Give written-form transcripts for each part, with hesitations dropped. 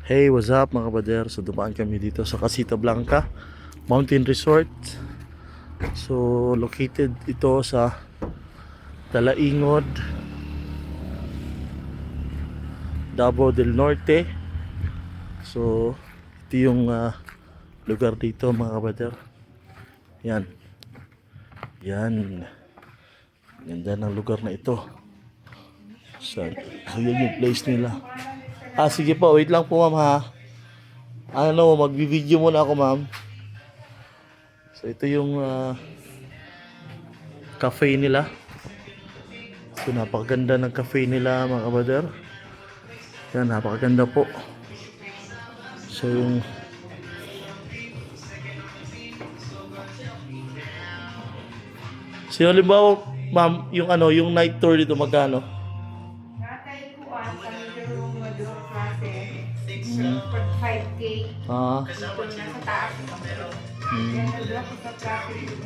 Hey, what's up mga kabader? So dumaan kami dito sa Casita Blanca Mountain Resort. So located ito sa Talaingod, Davao del Norte. So ito yung lugar dito mga kabader. Yan. Yan. Ganda ng lugar na ito. So yun yung place nila. Sige po, wait lang po ma'am ha. Magbi-video muna ako ma'am. So ito yung cafe nila. So napakaganda ng cafe nila mga kabader. Yan, napakaganda po. So yung halimbawa ma'am, yung night tour dito magkano? Natay ko sa yung madurong klase. Pag 5K. Dito nasa taas. Then, nadura ko sa klase yung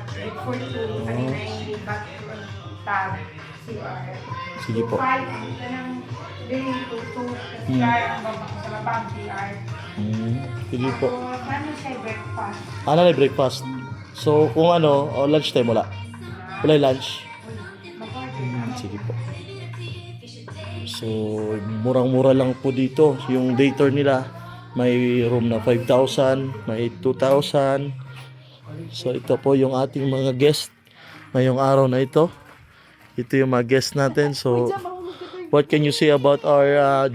before to kanina yung back tab CR. Sige po. 5, ito ng day to CR ang sa labang CR. Sige po. Ano siya breakfast? Ano na breakfast? So kung lunch time wala? Wala yung lunch? Sige po. So murang-mura lang po dito. Yung day tour nila may room na 5,000, may 2,000. So ito po yung ating mga guest ngayong araw na ito. Ito yung mga guest natin. So what can you say about our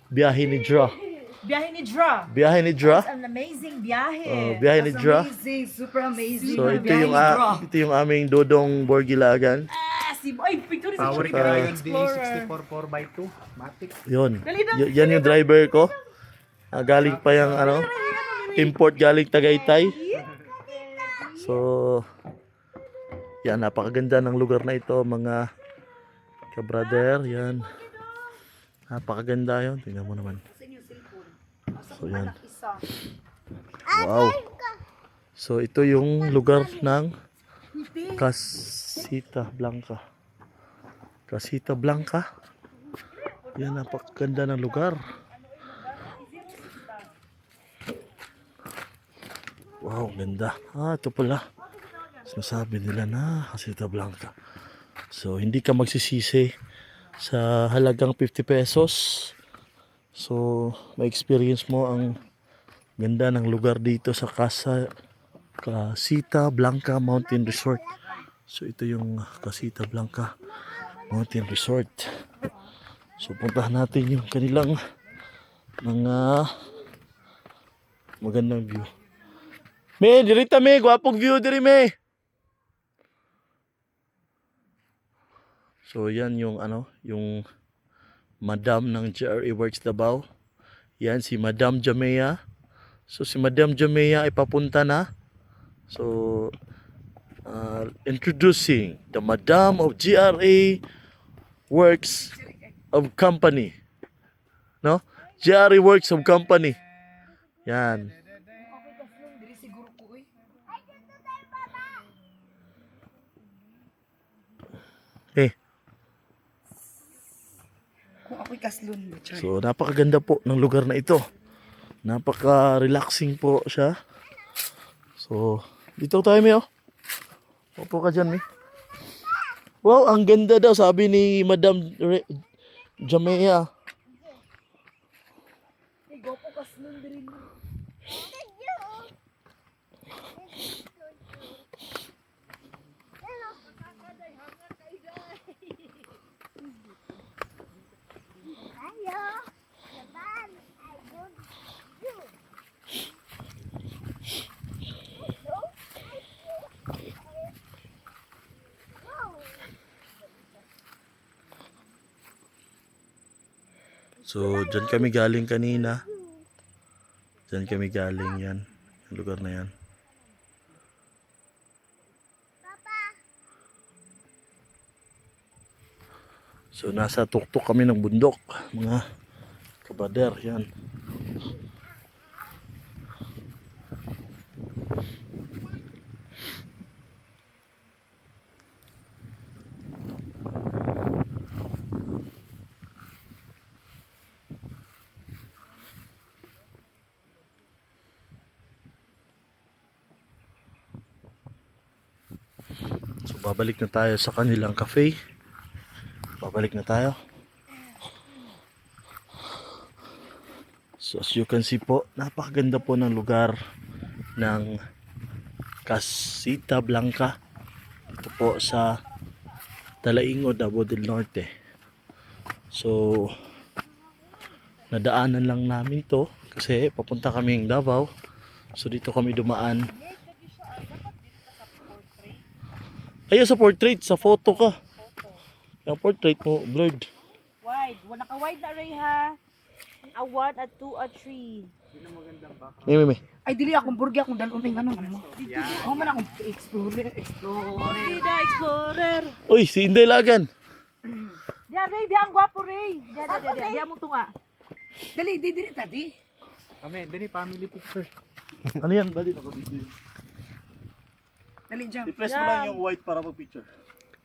biyahe ni Dra? Biyahe ni Dra. Biyahe ni Dra? It's an amazing biyahe. Biyahe ni That's Dra. amazing, super amazing. So ito Biyahe yung ni Dra. ito yung aming Dodong Borgilagan. Ay, picture ni Power Picture. Crayon Explorer. D64 4x2 Matic. Yun. Dali na. Yan yung driver ko. Galing pa yung import galing Tagaytay. So yan, napakaganda ng lugar na ito mga ka-brother. Yan. Napakaganda yun. Tingnan mo naman. So yan. Wow. So ito yung lugar ng Casita Blanca. Casita Blanca. Yan, napakaganda ng lugar. Wow, ganda. Ito pala. Sinasabi nila na Casita Blanca. So hindi ka magsisisi sa halagang 50 pesos. So may experience mo ang ganda ng lugar dito sa Casita Blanca Mountain Resort. So ito yung Casita Blanca Mountain Resort. So puntahan natin yung kanilang mga magandang view. Me, dirita me, gwapong view diri me. So yan yung yung Madam ng GRA Works Davao. Yan si Madam Jamea. So si Madam Jamea ay papunta na. So introducing the Madam of GRA Works of Company. No? GRA Works of Company. Yan. Eh, Kung ako'y kaslun. so napakaganda po ng lugar na ito. Napaka-relaxing po siya. So, dito tayo, May. Opo ka dyan, May. Wow, ang ganda daw, sabi ni Madam Jamea. Gopo kaslun din. So, dyan kami galing kanina. Dyan kami galing yan. Yung lugar na yan. So, nasa tuktok kami ng bundok. Mga kabader, yan. babalik na tayo sa kanilang cafe. Babalik na tayo. So as you can see po, napakaganda po ng lugar ng Casita Blanca. Ito po sa Talaingo, Davao del Norte. So nadaanan lang namin to kasi papunta kaming Davao. So dito kami dumaan. Ay, sa portrait, sa photo ka. Yung portrait mo, blurred. Wide. Wala ka wide na rin ha. A 1, a 2, a 3. May. Ay, dili akong burgi akong dalon rin ano. Ako man akong explorer. Explorer. Uy, si Inday Lagan. Diyan, Ray. Diyan, gwapo, Ray. Diyan mo tunga. Dali, dili, tadi. Kami, dali family picture. Ano yan? Dali ako video. Dali, diyan. I-press mo lang yung white para mag-picture.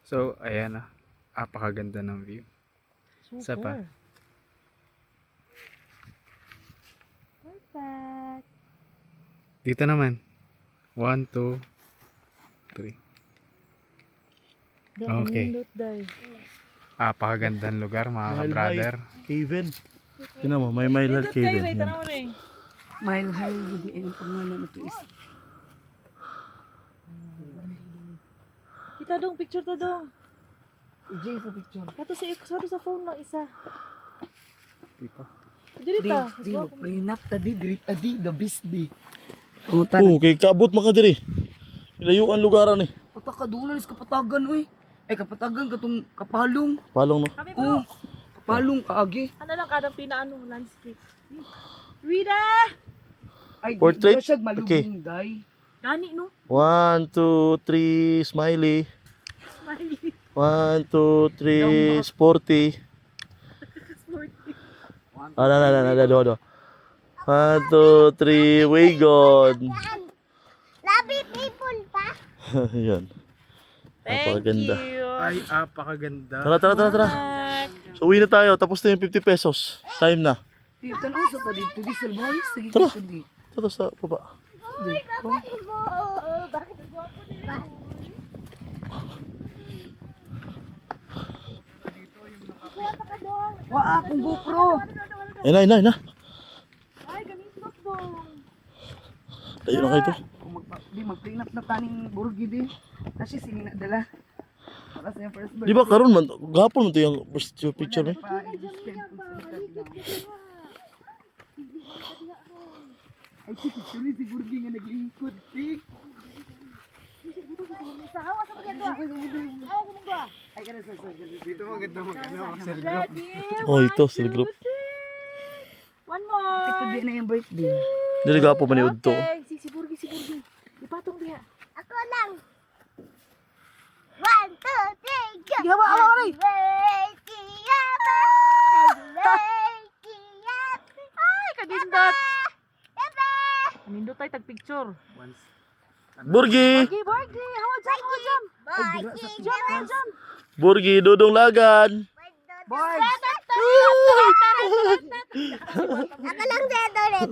So, ayan na. Apakaganda ng view. Isa pa. Perfect. Dito naman. 1, 2, 3. Okay. Apakagandang lugar mga ka-brother. Haven. Tignan mo, may Mile High Haven. Yan. Mile high, hindi ang pangalan na to is. Kita dong, picture to dong. Jay sa picture. Kato sa phone lang isa. Dito. Dili ta. Di, prenup tadi, dirit tadi, the best di. Oh, Kay kaabot makadiri. Ilayo ang lugaran eh. Patakadunan is kapatagan, uy. Ay, kapatagan katong kapalong. Palong no. Kami Oh, bro. kapalong kaagi. Ano lang kadang pinaano landscape. Rita! Ay, Portrait? di ba siya Okay. malubong, day. Gani no? 1, 2, 3, smiley. 1, 2, 3, sporty. Do. 1, 2, 3, wagon. Labi people pa. Yan. Thank Napakaganda. you. Ay, apakaganda. Tara. So uwi na tayo, tapos na yung 50 pesos. Time na. Di, tanaw sa pa dito, di salbay. Sige, Tara. di. Tara sa baba. Bakit? Wa akong GoPro. Ay na. Ay, ganito dong. Tayo na kayo to. Kung mag-prenup na taning burgi di. Kasi sige na dala. Para sa yung first birthday. Di ba karon man, gahapon man to yung first picture eh. Pa, i-spend ko sa lang. Ay, actually si burgi nga naglingkod. Tik. Ay, kada sa Dito maganda mag-ano. Ready? Oh, ito, sila group. One more. Ito di na yung birthday. Dili gahapon man ni Udto. Okay, si Burgi. Ipatong diha. Ako lang. 1, 2, 3, go! Sige, hawa, Ray! Ay, kadindot. Kanindot tayo tag-picture. Burgi! Burgi. Hawa jam. Jam. Burgi, Dudong Lagan! Boy! Ako lang dedo rin.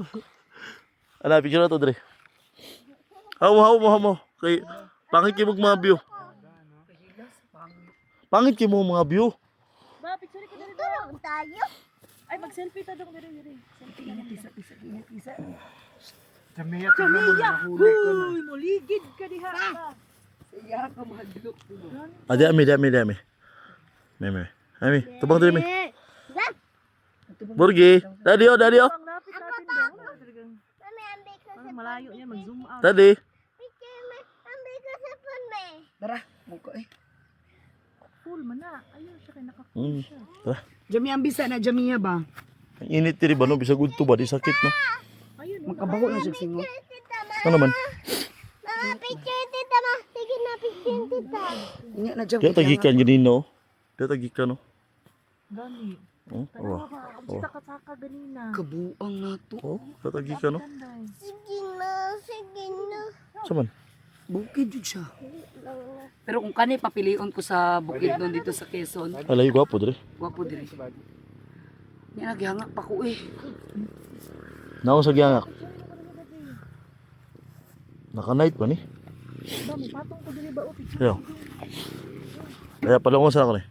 Ala, picture na to, Dre. Hamo. Kay, pangit kayo mga view. Pangit kayo mga view. Ba, picture ko dali Tulong tayo. Ay, mag-selfie ta dong diri. Isa. Jamia, tignan mo nahuli ko na. Uy, muligid ka diha. Sige, ka mahadlok. Dami. Ami, tubang diri mi. Burgi, daddy. Ang lapit natin dong. Mami, ambil ko sa Parang malayo yan, mag-zoom out. Daddy. picture mo. Ambil ko sa phone mo. Tara, muka eh. Full man na. Ayun siya kay naka-full siya. Tara. Jamia ang bisa na Jamia ba? Ang init tiri ba no, bisag udto ba di sakit no. Ayun. Makabaho na siya singo. Tita, ma. Ano naman? Mama, picture tita, ma. Sige na, picture tita. Inya na Jamia. Diya tagikan ganino. Diya tagikan no. Gani. Oh, Tanawa ba? Ang saka ganina. Kabuang na to. Oh, diya tagikan no. Tanday. Sige na. Saman. Bukid yun siya. Pero kung kani papilion ko sa bukid doon dito sa Quezon, Alay gwapo dre. wapo diri. Niya naghihangak pa ko eh. Naon sa giyangak. Naka-night pa ni. Dami, patong ko dili ba? O, picture. Yo. Kaya palungon sa ako ni.